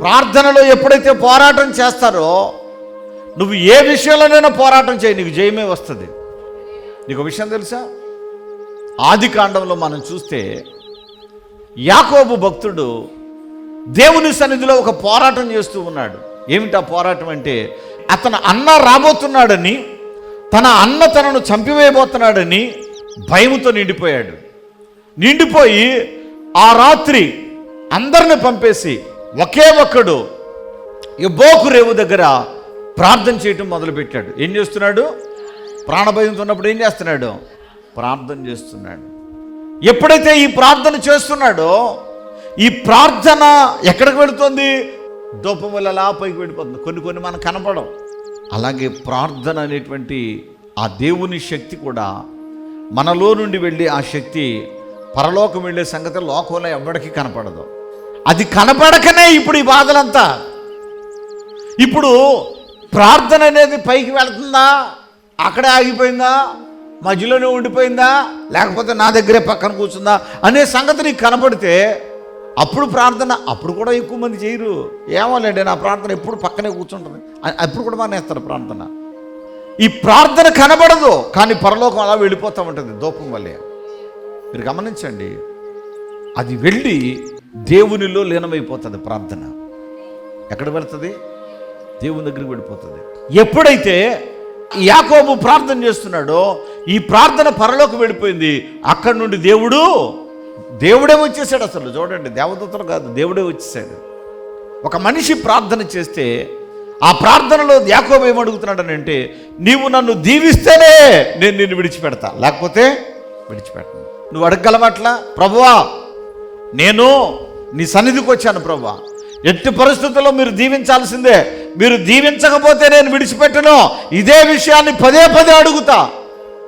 ప్రార్థనలో ఎప్పుడైతే పోరాటం చేస్తారో, నువ్వు ఏ విషయంలోనైనా పోరాటం చేయి, నీకు జయమే వస్తుంది. నీకు విషయం తెలుసా? ఆది కాండంలో మనం చూస్తే యాకోబు భక్తుడు దేవుని సన్నిధిలో ఒక పోరాటం చేస్తూ ఉన్నాడు. ఏమిటా పోరాటం అంటే, అతను అన్న రాబోతున్నాడని, తన అన్న తనను చంపివేయబోతున్నాడని భయముతో నిండిపోయాడు. నిండిపోయి ఆ రాత్రి అందరిని పంపేసి ఒకే ఒక్కడు యబ్బోకు రేవు దగ్గర ప్రార్థన చేయటం మొదలుపెట్టాడు. ఏం చేస్తున్నాడు? ప్రాణభయంతో ఉన్నప్పుడు ఏం చేస్తున్నాడు? ప్రార్థన చేస్తున్నాడు. ఎప్పుడైతే ఈ ప్రార్థన చేస్తున్నాడో, ఈ ప్రార్థన ఎక్కడికి వెళుతుంది? దూపం వల్ల అలా పైకి వెళ్ళిపోతుంది. కొన్ని మనకు కనపడవు. అలాగే ప్రార్థన అనేటువంటి ఆ దేవుని శక్తి కూడా మనలో నుండి వెళ్ళి ఆ శక్తి పరలోకం వెళ్ళే సంగతి లోకంలో ఎవ్వడికి కనపడదు. అది కనపడకనే ఇప్పుడు ఈ బాధలంతా. ఇప్పుడు ప్రార్థన అనేది పైకి వెళుతుందా, అక్కడే ఆగిపోయిందా, మధ్యలోనే ఉండిపోయిందా, లేకపోతే నా దగ్గరే పక్కన కూర్చుందా అనే సంగతి నీకు కనపడితే అప్పుడు ప్రార్థన, అప్పుడు కూడా ఎక్కువ మంది చేయరు. ఏమోలేండి, నా ప్రార్థన ఎప్పుడు పక్కనే కూర్చుంటుంది, అప్పుడు కూడా మానేస్తారు ప్రార్థన. ఈ ప్రార్థన కనబడదు, కానీ పరలోకం అలా వెళ్ళిపోతూ ఉంటుంది దూపం వల్లే. మీరు గమనించండి, అది వెళ్ళి దేవునిలో లీనమైపోతుంది. ప్రార్థన ఎక్కడ వెళుతుంది? దేవుని దగ్గరికి వెళ్ళిపోతుంది. ఎప్పుడైతే యాకోబు ప్రార్థన చేస్తున్నాడో, ఈ ప్రార్థన పరలోకం వెళ్ళిపోయింది. అక్కడి నుండి దేవుడే వచ్చేసాడు. అసలు చూడండి, దేవదూతలు కాదు, దేవుడే వచ్చేసాడు. ఒక మనిషి ప్రార్థన చేస్తే ఆ ప్రార్థనలో యాకోబు ఏమడుగుతున్నాడనంటే, నీవు నన్ను దీవిస్తేనే నేను నిన్ను విడిచిపెడతా, లేకపోతే విడిచిపెట్టను. నువ్వు అడగలవట్లా? ప్రభువా, నేను నీ సన్నిధికి వచ్చాను ప్రభువా, ఎట్టి పరిస్థితుల్లో మీరు దీవించాల్సిందే, మీరు దీవించకపోతే నేను విడిచిపెట్టను, ఇదే విషయాన్ని పదే అడుగుతా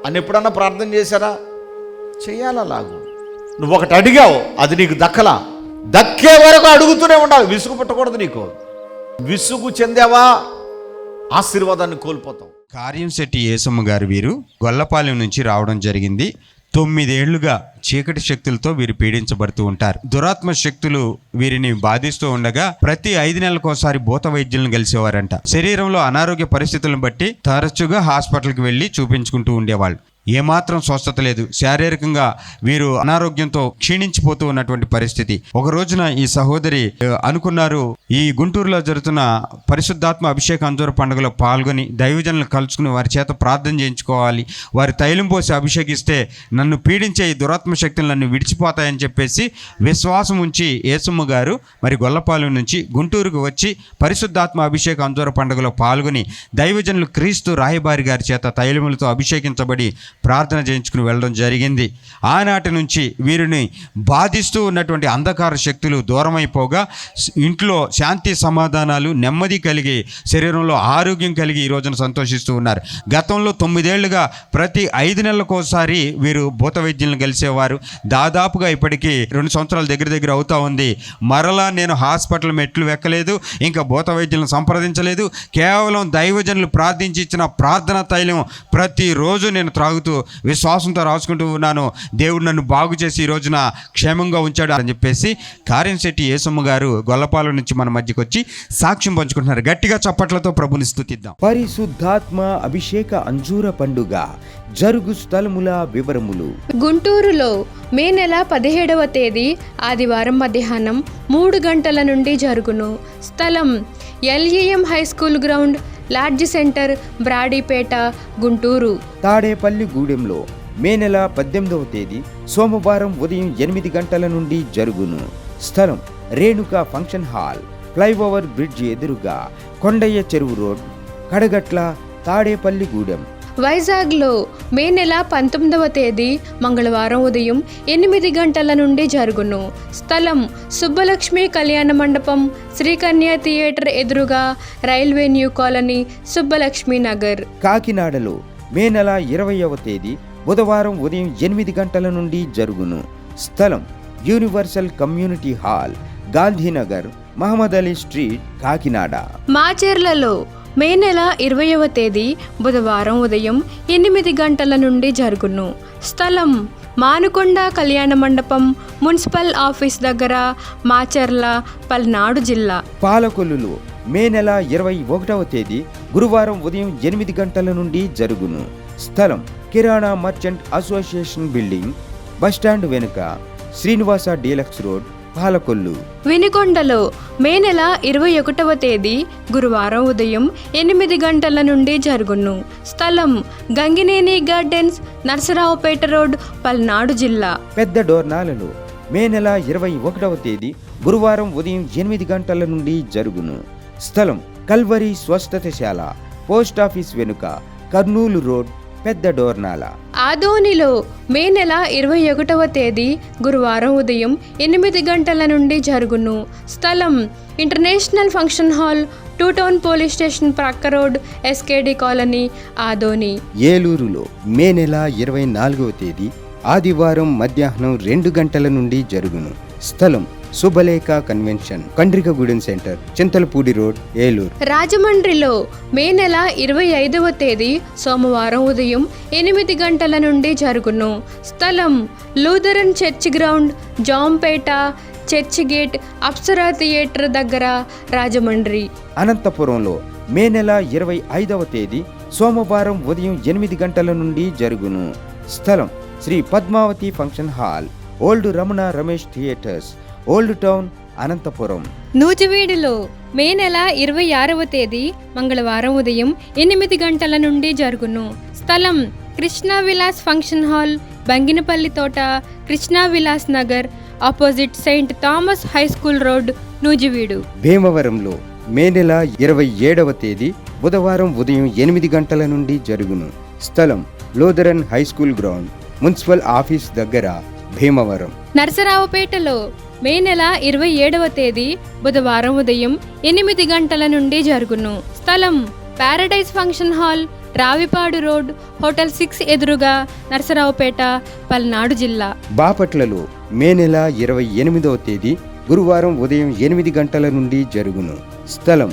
అని ఎప్పుడన్నా ప్రార్థన చేశారా? చెయ్యాలలాగు. నువ్వు ఒకటి అడిగావు, అది నీకు దక్కలా, దక్కే వరకు అడుగుతూనే ఉండాలి. విసుగు పుట్టకూడదు. నీకు విసుగు చెందావా, ఆశీర్వాదాన్ని కోల్పోతావు. కార్యంశెట్టి యేసమ్మ గారు వీరు గొల్లపాలెం నుంచి రావడం జరిగింది. 9 ఏళ్లుగా చీకటి శక్తులతో వీరు పీడించబడుతూ ఉంటారు. దురాత్మ శక్తులు వీరిని బాధిస్తూ ఉండగా ప్రతి 5 నెలలకోసారి భూత వైద్యులను కలిసేవారంట. శరీరంలో అనారోగ్య పరిస్థితులను బట్టి తరచుగా హాస్పిటల్కి వెళ్ళి చూపించుకుంటూ ఉండేవాళ్ళు. ఏమాత్రం స్వస్థత లేదు. శారీరకంగా వీరు అనారోగ్యంతో క్షీణించిపోతూ ఉన్నటువంటి పరిస్థితి. ఒక రోజున ఈ సహోదరి అనుకున్నారు, ఈ గుంటూరులో జరుగుతున్న పరిశుద్ధాత్మ అభిషేక అంజూర పండుగలో పాల్గొని దైవజనులను కలుసుకుని వారి చేత ప్రార్థన చేయించుకోవాలి, వారి తైలం పోసి అభిషేకిస్తే నన్ను పీడించే ఈ దురాత్మ శక్తులు నన్ను విడిచిపోతాయని చెప్పేసి విశ్వాసం ఉంచి యేసమ్మ గారు మరి గొల్లపాలెం నుంచి గుంటూరుకు వచ్చి పరిశుద్ధాత్మ అభిషేక అంజూర పండుగలో పాల్గొని దైవజనులు క్రీస్తు రాయబారి గారి చేత తైలములతో అభిషేకించబడి ప్రార్థన చేయించుకుని వెళ్ళడం జరిగింది. ఆనాటి నుంచి వీరిని బాధిస్తూ ఉన్నటువంటి అంధకార శక్తులు దూరమైపోగా ఇంట్లో శాంతి సమాధానాలు, నెమ్మది కలిగి, శరీరంలో ఆరోగ్యం కలిగి ఈ రోజున సంతోషిస్తూ ఉన్నారు. గతంలో 9 ఏళ్లుగా ప్రతి 5 నెలలకోసారి వీరు భూత వైద్యులను కలిసేవారు. దాదాపుగా ఇప్పటికీ 2 సంవత్సరాల దగ్గర అవుతా ఉంది. మరలా నేను హాస్పిటల్ మెట్లు ఎక్కలేదు, ఇంకా భూత వైద్యులను సంప్రదించలేదు. కేవలం దైవజనులు ప్రార్థించి ఇచ్చిన ప్రార్థన తైలం ప్రతిరోజు నేను త్రాగుతూ విశ్వాసంతో రాసుకుంటూ ఉన్నాను. దేవుడు నన్ను బాగు చేసి ఈ రోజున క్షేమంగా ఉంచాడు అని చెప్పేసి కార్యంశెట్టి యేసమ్మ గారు గొల్లపాలెం నుంచి మన మధ్యకి వచ్చి సాక్ష్యం పంచుకుంటున్నారు. గట్టిగా చప్పట్లతో ప్రభుని స్తుతిద్దాం. పరిశుద్ధాత్మ అభిషేక అంజూర పండుగ జరుగు స్థలముల వివరములు. గుంటూరులో మే నెల 17వ తేదీ ఆదివారం మధ్యాహ్నం 3 గంటల నుండి జరుగును. స్థలం LEM high school ground, lodge centre, Brodipet, Guntur. Tadepalli గూడెంలో మే నెల 18వ తేదీ సోమవారం ఉదయం 8 గంటల నుండి జరుగును. స్థలం Renuka function hall, flyover bridge ఎదురుగా, కొండయ్య చెరువు రోడ్, కడగట్ల, తాడేపల్లి గూడెం. వైజాగ్లో మే నెల 19వ తేదీ మంగళవారం ఉదయం 8 గంటల నుండి జరుగును. స్థలం సుబ్బలక్ష్మి కళ్యాణ మండపం, శ్రీకన్య థియేటర్ ఎదురుగా, railway new colony, Subbalakshmi Nagar. కాకినాడలో మే నెల 20వ తేదీ బుధవారం ఉదయం 8 గంటల నుండి జరుగును. స్థలం universal community hall, Gandhinagar, Mohammed Ali street, Kakinada. మాచర్లలో మే నెల 20వ తేదీ బుధవారం ఉదయం 8 గంటల నుండి జరుగును. స్థలం మానుకొండ కళ్యాణ మండపం, మున్సిపల్ ఆఫీస్ దగ్గర, మాచర్ల, పల్నాడు జిల్లా. పాలకొల్లులో మే నెల 21వ తేదీ గురువారం ఉదయం 8 గంటల నుండి జరుగును. స్థలం కిరాణా మర్చెంట్ అసోసియేషన్ బిల్డింగ్, బస్టాండ్ వెనుక, శ్రీనివాస డీలక్స్ రోడ్, పాలకొల్లు. వినుకొండలో మే నెల 21వ తేదీ గురువారం ఉదయం 8 గంటల నుండి జరుగును. స్థలం గంగినేని గార్డెన్స్, నరసరావుపేట రోడ్, పల్నాడు జిల్లా. పెద్ద డోర్నాలలో మే నెల 21వ తేదీ గురువారం ఉదయం 8 గంటల నుండి జరుగును. స్థలం కల్వరి స్వస్థతశాల, పోస్టాఫీస్ వెనుక, కర్నూలు రోడ్, పెద్ద డోర్నాల. ఆదోనిలో మే నెల 21వ తేదీ గురువారం ఉదయం 8 గంటల నుండి జరుగును. స్థలం international function hall, 2 town police station ప్రక్క రోడ్, ఎస్కేడి కాలనీ, ఆదోని. ఏలూరులో మే నెల 24వ తేదీ ఆదివారం మధ్యాహ్నం 2 గంటల నుండి జరుగును. స్థలం Subhalekha convention, Kandrikagudem centre, Chintalapudi road, Eluru. రాజమండ్రిలో మే నెల 25వ తేదీ సోమవారం ఉదయం 8 గంటల నుండి జరుగును. స్థలం Lutheran church ground, Jampeta, church gate, Apsara theatre దగ్గర, రాజమండ్రి. అనంతపురంలో మే నెల 25వ తేదీ సోమవారం ఉదయం 8 గంటల నుండి జరుగును. స్థలం Sri Padmavati function hall, old Ramana Ramesh theatres, old town, Anantapuram. నూజివీడులో మే నెల 26వ తేదీ మంగళవారం ఉదయం 8 గంటల నుండి జరుగును. స్థలం కృష్ణా విలాస్ ఫంక్షన్ హాల్, బంగినపల్లి తోట, Krishna Vilas Nagar, opposite Saint Thomas high school road, Nuzvid. భీమవరంలో మే నెల 27వ తేదీ బుధవారం ఉదయం 8 గంటల నుండి జరుగును. స్థలం Lutheran high school ground, municipal office దగ్గర, భీమవరం. నరసరావుపేటలో మే నెల 27వ తేదీ బుధవారం ఉదయం 8 గంటల నుండి జరుగును. స్థలం Paradise function hall, Ravipadu road, hotel 6 ఎదురుగా, నరసరావుపేట, పల్నాడు జిల్లా. బాపట్లలో మే నెల 28వ తేదీ గురువారం ఉదయం 8 గంటల నుండి జరుగును. స్థలం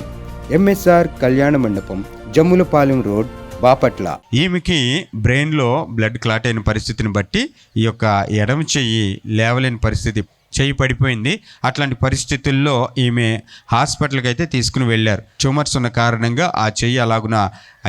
ఎంఎస్ఆర్ కళ్యాణ మండపం, జమ్ములపాలెం రోడ్, బాపట్ల. ఈమెకి బ్రెయిన్లో బ్లడ్ క్లాట్ అయిన పరిస్థితిని బట్టి ఈ యొక్క ఎడమ చెయ్యి లేవలేని పరిస్థితి, చెయ్యి పడిపోయింది. అట్లాంటి పరిస్థితుల్లో ఈమె హాస్పిటల్కి అయితే తీసుకుని వెళ్ళారు. ట్యూమర్స్ ఉన్న కారణంగా ఆ చెయ్యి అలాగున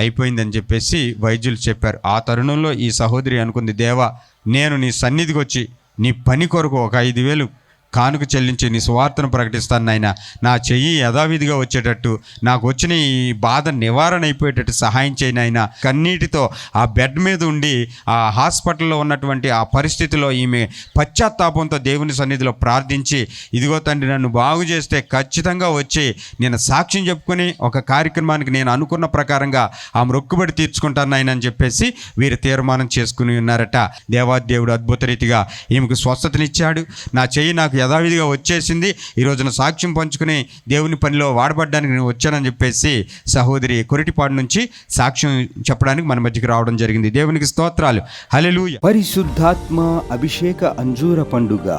అయిపోయిందని చెప్పేసి వైద్యులు చెప్పారు. ఆ తరుణంలో ఈ సహోదరి అనుకుంది, దేవా నేను నీ సన్నిధికి వచ్చి నీ పని కొరకు ఒక 5,000 కానుక చెల్లించి నీ సువార్తను ప్రకటిస్తాను నాయన. నా చెయ్యి యథావిధిగా వచ్చేటట్టు, నాకు వచ్చిన ఈ బాధ నివారణ అయిపోయేటట్టు సహాయం చేయను ఆయన. కన్నీటితో ఆ బెడ్ మీద ఉండి ఆ హాస్పిటల్లో ఉన్నటువంటి ఆ పరిస్థితిలో ఈమె పశ్చాత్తాపంతో దేవుని సన్నిధిలో ప్రార్థించి, ఇదిగో తండ్రి నన్ను బాగు చేస్తే ఖచ్చితంగా వచ్చి నేను సాక్ష్యం చెప్పుకొని ఒక కార్యక్రమానికి నేను అనుకున్న ప్రకారంగా ఆ మొక్కుబడి తీర్చుకుంటాను ఆయన అని చెప్పేసి వీరు తీర్మానం చేసుకుని ఉన్నారట. దేవాదేవుడు అద్భుత రీతిగా ఈమెకు స్వస్థతనిచ్చాడు. నా చెయ్యి నాకు యథావిధిగా వచ్చేసింది. ఈ రోజున సాక్ష్యం పంచుకుని దేవుని పనిలో వాడబడ్డానికి నేను వచ్చానని చెప్పేసి సహోదరి కొరిటిపాడు నుంచి సాక్ష్యం చెప్పడానికి మన మధ్యకి రావడం జరిగింది. దేవునికి స్తోత్రాలు, హల్లెలూయా. పరిశుద్ధాత్మ అభిషేక అంజూర పండుగ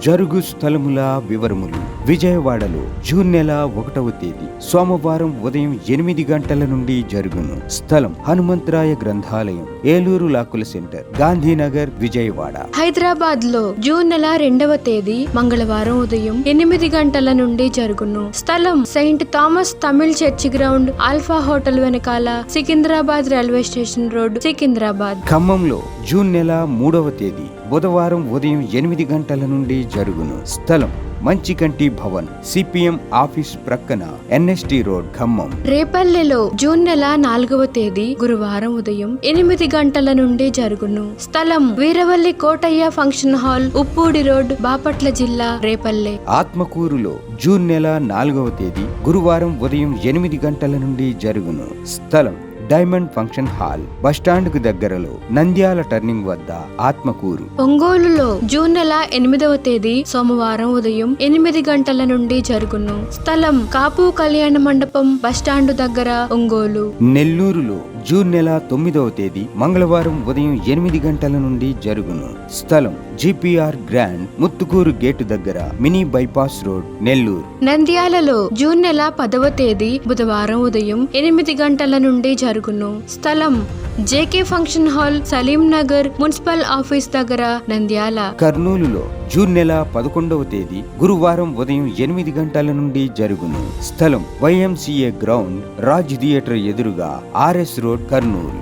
జరుగు స్థలముల వివరములు. విజయవాడలో జూన్ నెల 1వ తేదీ సోమవారం ఉదయం 8 గంటల నుండి జరుగును. స్థలం హనుమంతరాయ గ్రంథాలయం, ఏలూరు లాకుల సెంటర్, గాంధీనగర్, విజయవాడ. హైదరాబాద్ లో జూన్ నెల 2వ తేదీ మంగళవారం ఉదయం 8 గంటల నుండి జరుగును. స్థలం Saint Thomas Tamil church ground, Alpha hotel వెనకాల, Secunderabad railway station road, Secunderabad. ఖమ్మంలో జూన్ నెల 3వ తేదీ బుధవారం ఉదయం 8 గంటల నుండి జరుగును. స్థలం మంచికంటి భవన్, సిపిఎం ఆఫీస్ ప్రక్కన, ఎన్ఎస్టి రోడ్, ఖమ్మం. రేపల్లెలో జూన్ నెల 4వ తేదీ గురువారం ఉదయం 8 గంటల నుండి జరుగును. స్థలం Veeravalli Kotayya function hall, Uppudi road, Bapatla జిల్లా, రేపల్లె. ఆత్మకూరులో జూన్ నెల 4వ తేదీ గురువారం ఉదయం 8 గంటల నుండి జరుగును. స్థలం డైమండ్ ఫంక్షన్ హాల్, బస్టాండ్ కు దగ్గరలో, నంద్యాల టర్నింగ్ వద్ద, ఆత్మకూరు. ఒంగోలులో జూన్ నెల 8వ తేదీ సోమవారం ఉదయం 8 గంటల నుండి జరుగును. స్థలం కాపు కళ్యాణ మండపం, బస్టాండ్ దగ్గర, ఒంగోలు. నెల్లూరులో జూన్ నెల 9వ తేదీ మంగళవారం ఉదయం 8 గంటల నుండి జరుగును. స్థలం జిపిఆర్ గ్రాండ్, ముత్తుకూరు గేటు దగ్గర, మినీ బైపాస్ రోడ్, నెల్లూరు. నంద్యాలలో జూన్ నెల 10వ తేదీ బుధవారం ఉదయం 8 గంటల నుండి జరుగును. స్థలం JK function hall, Salim Nagar, municipal office దగ్గర, నంద్యాల. కర్నూలులో జూన్ నెల 11వ తేదీ గురువారం ఉదయం 8 గంటల నుండి జరుగును. స్థలం YMCA గ్రౌండ్, రాజ్ థియేటర్ ఎదురుగా, RS రోడ్, కర్నూలు.